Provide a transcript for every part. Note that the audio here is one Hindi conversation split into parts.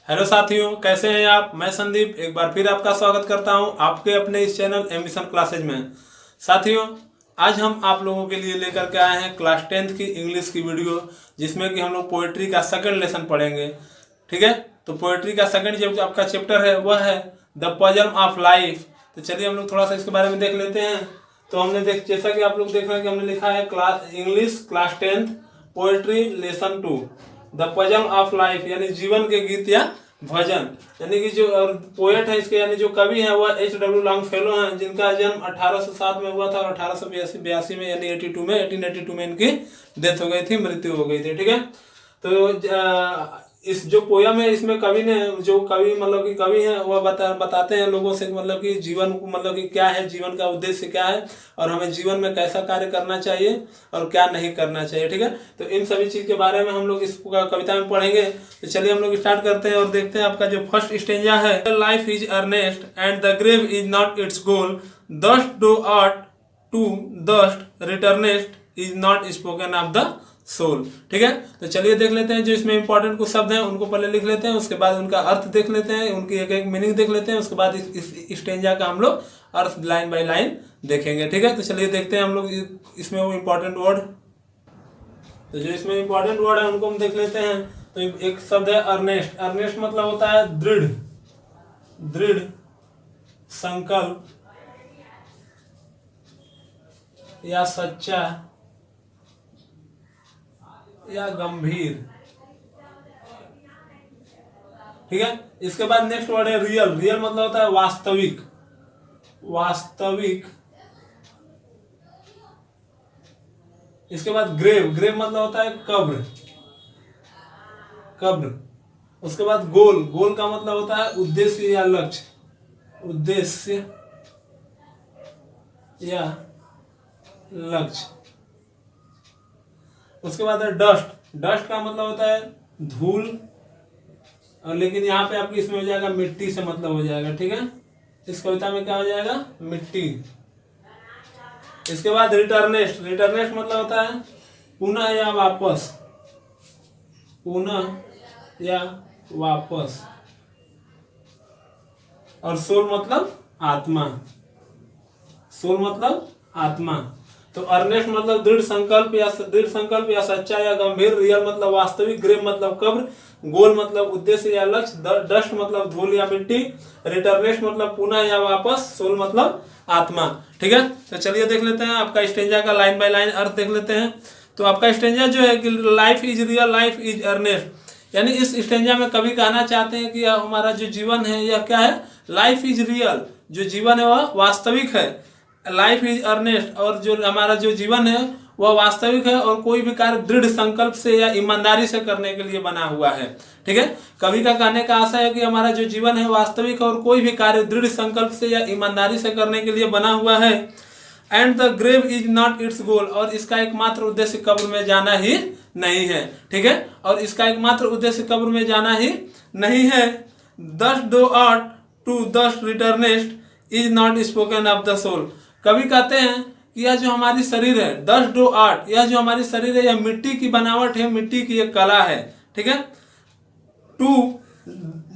हेलो साथियों, कैसे हैं आप। मैं संदीप एक बार फिर आपका स्वागत करता हूं आपके अपने इस चैनल एम्बिशन क्लासेज में। साथियों, आज हम आप लोगों के लिए लेकर के आए हैं क्लास 10th की इंग्लिश की वीडियो, जिसमें कि हम लोग पोएट्री का सेकंड लेसन पढ़ेंगे। ठीक है, तो पोएट्री का सेकंड जो आपका चैप्टर है वह है द पजल ऑफ लाइफ। तो चलिए हम लोग थोड़ा सा इसके बारे में देख लेते हैं। तो हमने जैसा कि आप लोग देख रहे हैं कि हमने लिखा है English class 10th poetry lesson 2 the puzzle of life, यानी जीवन के गीत या भजन। यानी कि जो पोएट है इसके, यानी जो कवि है वह H.W. लॉन्गफेलो हैं, जिनका जन्म 1807 में हुआ था और 1882 में यानी 1882 में इनकी डेथ हो गई थी, मृत्यु हो गई थी। ठीक है, तो इस जो पोयम है इसमें कवि ने, जो कवि मतलब कि कवि है वह बताते हैं लोगों से मतलब कि जीवन को, मतलब कि क्या है जीवन का उद्देश्य, क्या है और हमें जीवन में कैसा कार्य करना चाहिए और क्या नहीं करना चाहिए। ठीक है, तो इन सभी चीज के बारे में हम लोग इस कविता में पढ़ेंगे। तो चलिए हम लोग स्टार्ट करते हैं और देखते हैं आपका जो फर्स्ट स्टेंजा है। Life is earnest and the grave is not its goal, dust thou art to dust returnest is not spoken of the soul. ठीक है, तो चलिए देख लेते हैं जो इसमें इंपॉर्टेंट कुछ शब्द हैं उनको पहले लिख लेते हैं, उसके बाद उनका अर्थ देख लेते हैं, उनकी एक एक मीनिंग देख लेते हैं, उसके बाद इस स्टेंजा का हम लोग अर्थ लाइन बाय लाइन देखेंगे। ठीक है, तो चलिए देखते हैं हम लोग इसमें वो इंपॉर्टेंट वर्ड। तो जो इसमें इंपॉर्टेंट वर्ड है उनको हम देख लेते हैं। तो एक शब्द है अर्नेस्ट। अर्नेस्ट मतलब होता है दृढ़, दृढ़ संकल्प या सच्चा या गंभीर। ठीक है, इसके बाद नेक्स्ट वर्ड है रियल। रियल मतलब होता है वास्तविक, वास्तविक। इसके बाद ग्रेव। ग्रेव मतलब होता है कब्र, कब्र। उसके बाद गोल। गोल का मतलब होता है उद्देश्य या लक्ष्य, उद्देश्य या लक्ष्य। उसके बाद है डस्ट। डस्ट का मतलब होता है धूल, और लेकिन यहाँ पे आपकी इसमें हो जाएगा मिट्टी से मतलब हो जाएगा। ठीक है, इस कविता में क्या हो जाएगा, मिट्टी। इसके बाद रिटर्नेस्ट। रिटर्नेस्ट मतलब होता है पुनः या वापस, पुनः या वापस। और सोल मतलब आत्मा, सोल मतलब आत्मा। तो अर्नेस्ट मतलब दृढ़ संकल्प या सच्चा या गंभीर। रियल मतलब वास्तविक। ग्रेव मतलब कब्र। गोल मतलब उद्देश्य या लक्ष्य। डस्ट मतलब धूल या मिट्टी। रिटर्नेस्ट मतलब पुनः या वापस। सोल मतलब आत्मा। ठीक है, तो चलिए देख लेते हैं आपका स्टेंजा का लाइन बाय लाइन अर्थ देख लेते हैं। तो आपका स्टेंजा जो है कि life is real, life is earnest, यानी इस स्टेंजा में कवि कहना चाहते हैं कि हमारा जो जीवन है यह क्या है, लाइफ इज रियल, जो जीवन है वह वास्तविक है। लाइफ इज अर्नेस्ट, और जो हमारा जो जीवन है वह वास्तविक है और कोई भी कार्य दृढ़ संकल्प से या ईमानदारी से करने के लिए बना हुआ है। ठीक है, कवि का कहने का आशय है कि हमारा जो जीवन है वास्तविक है और कोई भी कार्य दृढ़ संकल्प से या ईमानदारी से करने के लिए बना हुआ है। And the grave is not its goal, और इसका एकमात्र उद्देश्य कब्र में जाना ही नहीं है। ठीक है, और इसका एकमात्र उद्देश्य कब्र में जाना ही नहीं है। Dust thou art to dust returnest is not spoken of the soul. कवि कहते हैं कि यह जो हमारी शरीर है, दस्ट डू आर्ट, यह जो हमारी शरीर है यह मिट्टी की बनावट है, मिट्टी की एक कला है। ठीक है, टू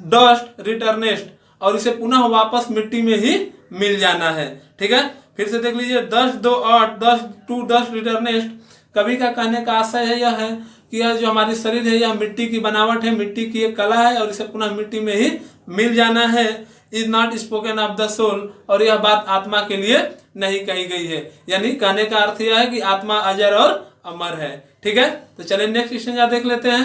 डस्ट रिटर्नेस्ट, और इसे पुनः वापस मिट्टी में ही मिल जाना है। ठीक है, फिर से देख लीजिए, dust thou art dust to dust returnest. कवि का कहने का आशय यह है कि यह जो हमारी शरीर है यह मिट्टी की बनावट है, मिट्टी की एक कला है और इसे पुनः मिट्टी में ही मिल जाना है। Is not spoken of the soul, और यह बात आत्मा के लिए नहीं कही गई है। यानी कहने का अर्थ यह है कि आत्मा अजर और अमर है। ठीक है, तो चलिए नेक्स्ट स्टेंजा देख लेते हैं।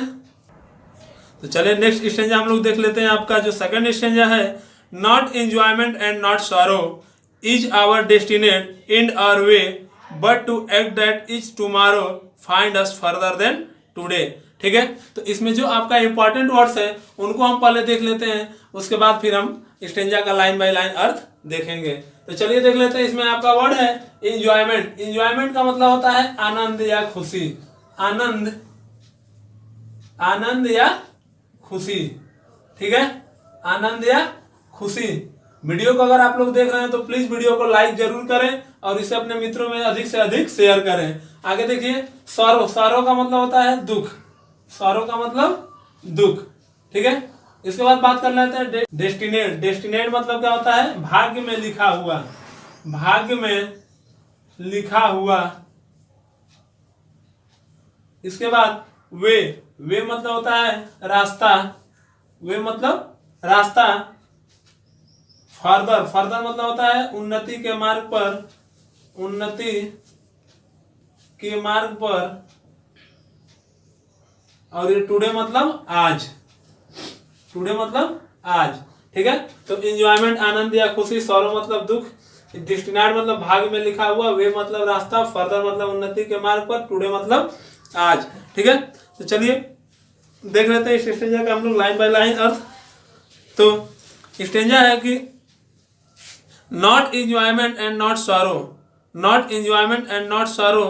तो चलिए नेक्स्ट स्टेंजा हम लोग देख लेते हैं। आपका जो सेकंड स्टेंजा है, not enjoyment and not sorrow is our destined and our way, but to act that is tomorrow find us farther than today. ठीक है, तो इसमें जो आपका इंपॉर्टेंट वर्ड्स है उनको हम पहले देख लेते हैं, उसके बाद फिर हम स्टेंजा का लाइन बाय लाइन अर्थ देखेंगे। तो चलिए देख लेते हैं। इसमें आपका वर्ड है इंजॉयमेंट। इंजॉयमेंट का मतलब होता है आनंद या खुशी, आनंद, आनंद या खुशी। ठीक है, आनंद या खुशी। वीडियो को अगर आप लोग देख रहे हैं तो प्लीज वीडियो को लाइक जरूर करें और इसे अपने मित्रों में अधिक से अधिक शेयर करें। आगे देखिए, सॉरो। सॉरो का मतलब होता है दुख, सॉरो का मतलब दुख। ठीक है, इसके बाद बात कर लेते हैं डेस्टिनेट। डेस्टिनेट मतलब क्या होता है? भाग्य में लिखा हुआ, भाग्य में लिखा हुआ। इसके बाद वे, वे मतलब होता है रास्ता, वे मतलब रास्ता। फर्दर, फर्दर मतलब होता है उन्नति के मार्ग पर, उन्नति के मार्ग पर। और ये टुडे मतलब आज, टुडे मतलब आज, ठीक है। तो एंजॉयमेंट आनंद या खुशी, सौरो मतलब दुख, डेस्टिनेट मतलब भाग्य में लिखा हुआ, वे मतलब रास्ता, फर्दर मतलब उन्नति के मार्ग पर, टुडे मतलब आज, ठीक है। तो चलिए देख लेते हैं इस स्टेंजा का हम लोग लाइन बाय लाइन अर्थ। तो स्टेंजा है कि not enjoyment and not sorrow, not enjoyment and not sorrow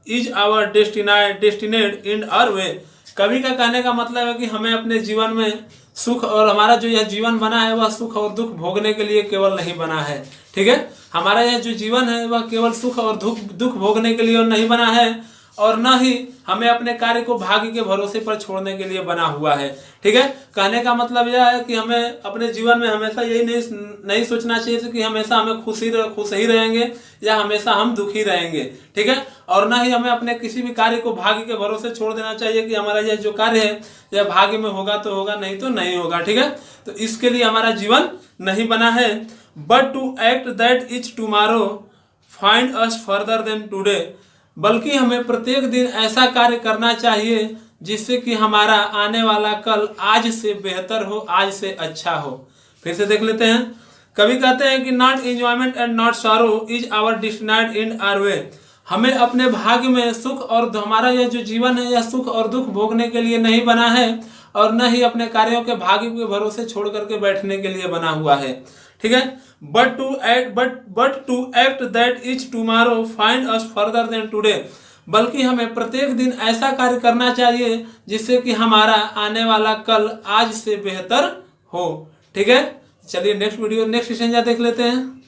is our destined in our way. कवि का कहने का मतलब है कि हमें अपने जीवन में सुख, और हमारा जो यह जीवन बना है वह सुख और दुख भोगने के लिए केवल नहीं बना है, ठीक है। हमारा यह जो जीवन है वह केवल सुख और दुख भोगने के लिए नहीं बना है, और न ही हमें अपने कार्य को भाग्य के भरोसे पर छोड़ने के लिए बना हुआ है, ठीक है। कहने का मतलब यह है कि हमें अपने जीवन में हमेशा यही नहीं सोचना चाहिए कि हमेशा हमें खुश ही रहेंगे या हमेशा हम दुखी रहेंगे, ठीक है। और न ही हमें अपने किसी भी कार्य को भाग्य के भरोसे छोड़ देना चाहिए कि हमारा यह जो कार्य है यह भाग्य में होगा तो होगा, नहीं तो नहीं होगा, ठीक है। तो इसके लिए हमारा जीवन नहीं बना है। But to act that is tomorrow find us farther than today, बल्कि हमें प्रत्येक दिन ऐसा कार्य करना चाहिए जिससे कि हमारा आने वाला कल आज से बेहतर हो, आज से अच्छा हो। फिर से देख लेते हैं। कभी कहते हैं कि not enjoyment and not sorrow is our destined in our way. हमें अपने भाग्य में सुख, और हमारा यह जो जीवन है यह सुख और दुख भोगने के लिए नहीं बना है, और न ही अपने कार्यों के भाग्य के भरोसे छोड़ करके बैठने के लिए बना हुआ है, ठीक है। But to act that is tomorrow find us farther than today, बल्कि हमें प्रत्येक दिन ऐसा कार्य करना चाहिए जिससे कि हमारा आने वाला कल आज से बेहतर हो, ठीक है। चलिए नेक्स्ट स्टेंजा देख लेते हैं।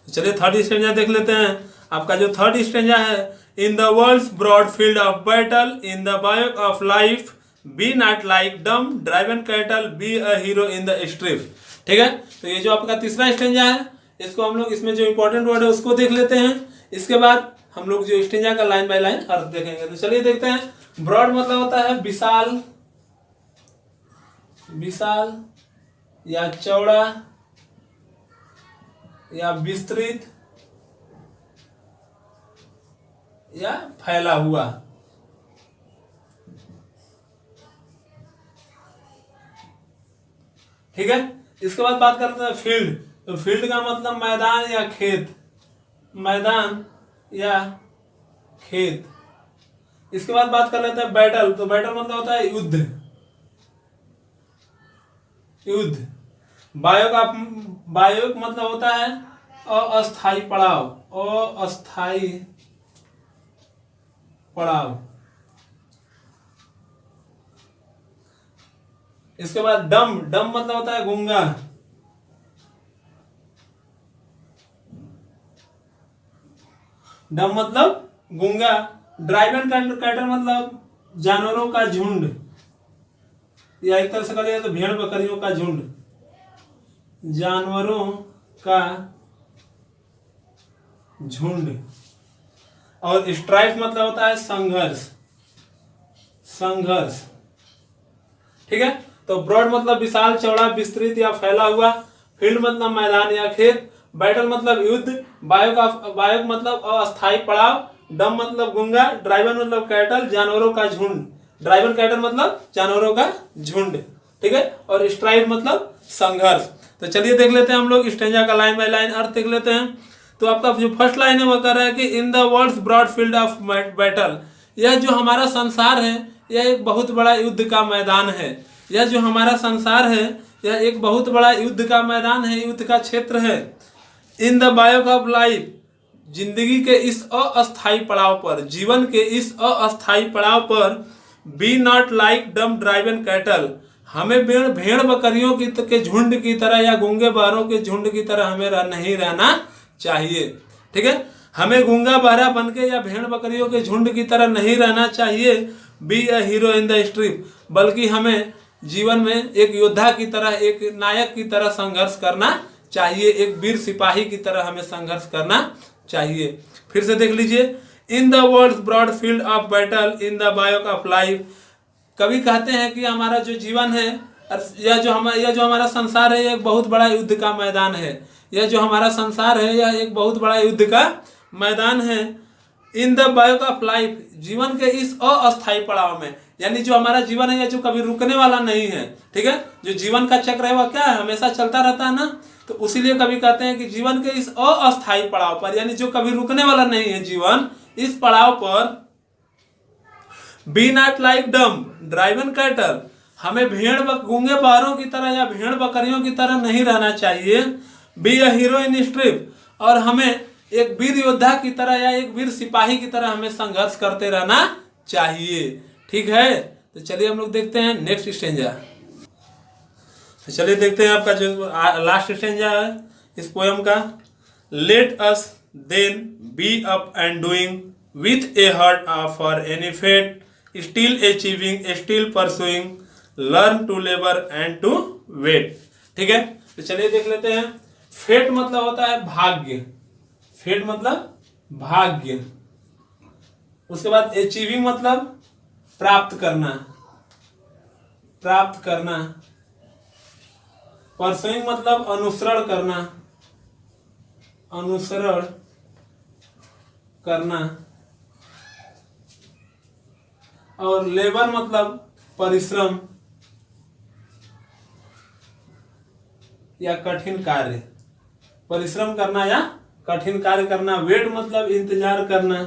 चलिए थर्ड स्टेंजा देख लेते हैं। आपका जो थर्ड स्टेंजा है, in the world's broad field of battle in the bivouac of life be not like dumb driven cattle be a hero in the street, ठीक है। तो ये जो आपका तीसरा स्टेंजा है, इसको हम लोग, इसमें जो इंपॉर्टेंट वर्ड है उसको देख लेते हैं। इसके बाद हम लोग जो स्टेंजा का लाइन बाय लाइन अर्थ देखेंगे। तो चलिए देखते हैं। ब्रॉड मतलब होता है विशाल, विशाल या चौड़ा या विस्तृत या फैला हुआ, ठीक है। इसके बाद बात करते हैं फील्ड। तो फील्ड का मतलब मैदान या खेत, मैदान या खेत। इसके बाद बात कर लेते हैं बैटल। तो बैटल मतलब होता है युद्ध, युद्ध। बायोक मतलब होता है अस्थाई पड़ाव, अस्थाई पड़ाव। इसके बाद डम, डम मतलब होता है गूंगा, डम मतलब गूंगा। ड्राइवन कैटल मतलब जानवरों का झुंड, या एक तरह से कहा तो भेड़ बकरियों का झुंड, जानवरों का झुंड। और स्ट्राइफ मतलब होता है संघर्ष, संघर्ष, ठीक है। तो ब्रॉड मतलब विशाल, चौड़ा, विस्तृत या फैला हुआ। फील्ड मतलब मैदान या खेत। बैटल मतलब युद्ध। बायोक मतलब अस्थाई पड़ाव। डम मतलब गूंगा। ड्राइवन मतलब कैटल, जानवरों का झुंड। ड्राइवन कैटल मतलब जानवरों का झुंड, ठीक है। और स्ट्राइव मतलब संघर्ष। तो चलिए देख लेते हैं हम लोग स्टेंजा का लाइन बाय लाइन अर्थ देख लेते हैं। तो आपका जो फर्स्ट लाइन है वह कह रहा है कि in the world's broad field of battle, यह जो हमारा संसार है यह एक बहुत बड़ा युद्ध का मैदान है। यह जो हमारा संसार है यह एक बहुत बड़ा युद्ध का मैदान है, युद्ध का क्षेत्र है। In the bivouac of life, जिंदगी के इस अस्थायी पड़ाव पर, जीवन के इस अस्थायी पड़ाव पर, be not like dumb driven cattle, हमें भेड़ बकरियों के झुंड की तरह या गूंगे बहरों के झुंड की तरह हमें नहीं रहना चाहिए, ठीक है। हमें गूंगा बहरा बन के या भेड़ बकरियों के झुंड की तरह नहीं रहना चाहिए। B a hero in the street, बल्कि हमें जीवन में एक योद्धा की तरह, एक नायक की तरह संघर्ष करना चाहिए, एक वीर सिपाही की तरह हमें संघर्ष करना चाहिए। फिर से देख लीजिए, in the world broad field of battle in the bivouac of life. कवि कहते हैं कि हमारा जो जीवन है, यह जो हमारा संसार है, यह एक बहुत बड़ा युद्ध का मैदान है। यह जो हमारा संसार है, यह एक बहुत बड़ा युद्ध का मैदान है। In the bivouac of life, जीवन के इस अस्थायी पड़ाव में, यानी जो हमारा जीवन है, यह जो कभी रुकने वाला नहीं है। ठीक है, जो जीवन का चक्र है वह क्या है, हमेशा चलता रहता है ना। तो उसीलिए कवि कहते हैं कि जीवन के इस अस्थायी पड़ाव पर, यानी जो कभी रुकने वाला नहीं है जीवन, इस पड़ाव पर be not like dumb driven cattle, हमें गूंगे बहरों की तरह या भेड़ बकरियों की तरह नहीं रहना चाहिए। B a hero in street, और हमें एक वीर योद्धा की तरह या एक वीर सिपाही की तरह हमें संघर्ष करते रहना चाहिए। ठीक है, तो चलिए हम लोग देखते हैं नेक्स्ट स्टेंजा। तो चलिए देखते हैं आपका जो लास्ट स्टेंजा है इस पोयम का। Let us then be up and doing with a heart for any fate, still achieving still pursuing, learn to labour and to wait. ठीक है, तो चलिए देख लेते हैं। फेट मतलब होता है भाग्य, फेट मतलब भाग्य। उसके बाद अचीविंग मतलब प्राप्त करना, प्राप्त करना। परसुइंग मतलब अनुसरण करना, अनुसरण करना। और लेबर मतलब परिश्रम या कठिन कार्य, परिश्रम करना या कठिन कार्य करना। वेट मतलब इंतजार करना।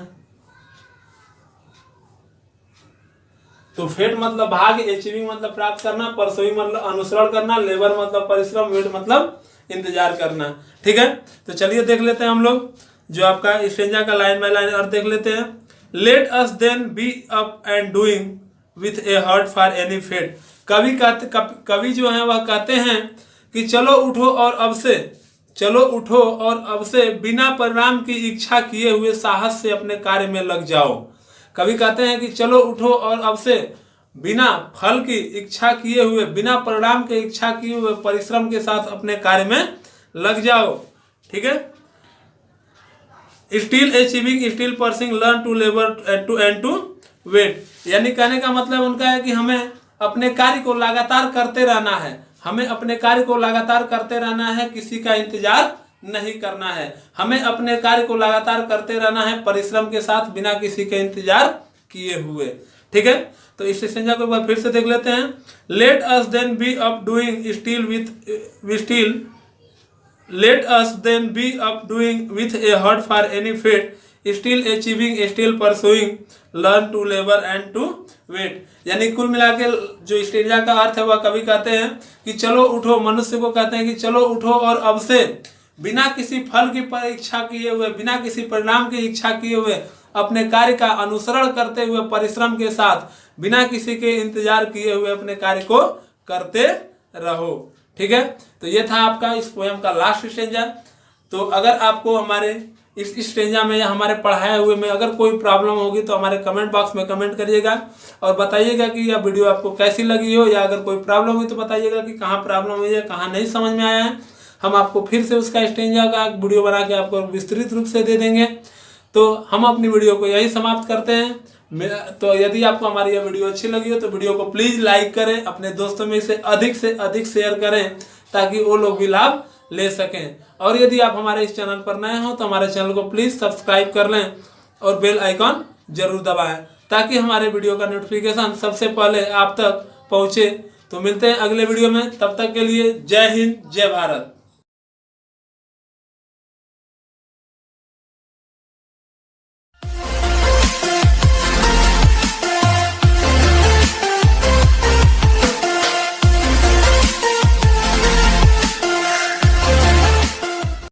तो फेट मतलब भाग्य, अचीविंग मतलब प्राप्त करना, परसुइंग मतलब अनुसरण करना, लेबर मतलब परिश्रम, वेट मतलब इंतजार करना। ठीक है, तो चलिए देख लेते हैं हम लोग जो आपका स्टेंजा का लाइन बाय लाइन और देख लेते हैं। Let us then be up and doing with a heart for any fate. कवि जो है वह कहते हैं कि चलो उठो और अब से, चलो उठो और अब से बिना परिणाम की इच्छा किए हुए साहस से अपने कार्य में लग जाओ। कवि कहते हैं कि चलो उठो और अब से बिना फल की इच्छा किए हुए, बिना परिणाम की इच्छा किए हुए परिश्रम के साथ अपने कार्य में लग जाओ। ठीक है, still achieving still pursuing, learn to labour to and to wait. यानी कहने का मतलब उनका है कि हमें अपने कार्य को लगातार करते रहना है, हमें अपने कार्य को लगातार करते रहना है, किसी का इंतजार नहीं करना है। हमें अपने कार्य को लगातार करते रहना है परिश्रम के साथ, बिना किसी के इंतजार किए हुए। ठीक है, तो इस स्टेंजा को एक बार फिर से देख लेते हैं। Let us then be up doing still with let us then be up doing with a heart for any fate, still achieving still pursuing, learn to labour and to wait. यानी कुल मिला के जो स्टेंजा का अर्थ है वह कवि कहते हैं कि चलो उठो, मनुष्य को कहते हैं कि चलो उठो और अब से बिना किसी फल की इच्छा किए हुए, बिना किसी परिणाम की इच्छा किए हुए अपने कार्य का अनुसरण करते हुए परिश्रम के साथ, बिना किसी के इंतजार किए हुए अपने कार्य को करते रहो। ठीक है, तो ये था आपका इस पोयम का लास्ट स्टेंजा। तो अगर आपको हमारे इस स्टेंजा में या हमारे पढ़ाए हुए में अगर कोई प्रॉब्लम होगी तो हमारे कमेंट बॉक्स में कमेंट करिएगा और बताइएगा कि यह वीडियो आपको कैसी लगी हो, या अगर कोई प्रॉब्लम हुई तो बताइएगा कि कहाँ प्रॉब्लम हुई है, कहाँ नहीं समझ में आया है। हम आपको फिर से उसका स्टेंजा का वीडियो बना के आपको विस्तृत रूप से दे देंगे। तो हम अपनी वीडियो को यही समाप्त करते हैं। तो यदि आपको हमारी यह वीडियो अच्छी लगी हो तो वीडियो को प्लीज़ लाइक करें, अपने दोस्तों में से अधिक शेयर करें ताकि वो लोग भी लाभ ले सकें। और यदि आप हमारे इस चैनल पर नए हो तो हमारे चैनल को प्लीज़ सब्सक्राइब कर लें और बेल आइकॉन जरूर दबाएं ताकि हमारे वीडियो का नोटिफिकेशन सबसे पहले आप तक पहुँचे। तो मिलते हैं अगले वीडियो में, तब तक के लिए जय हिंद जय भारत।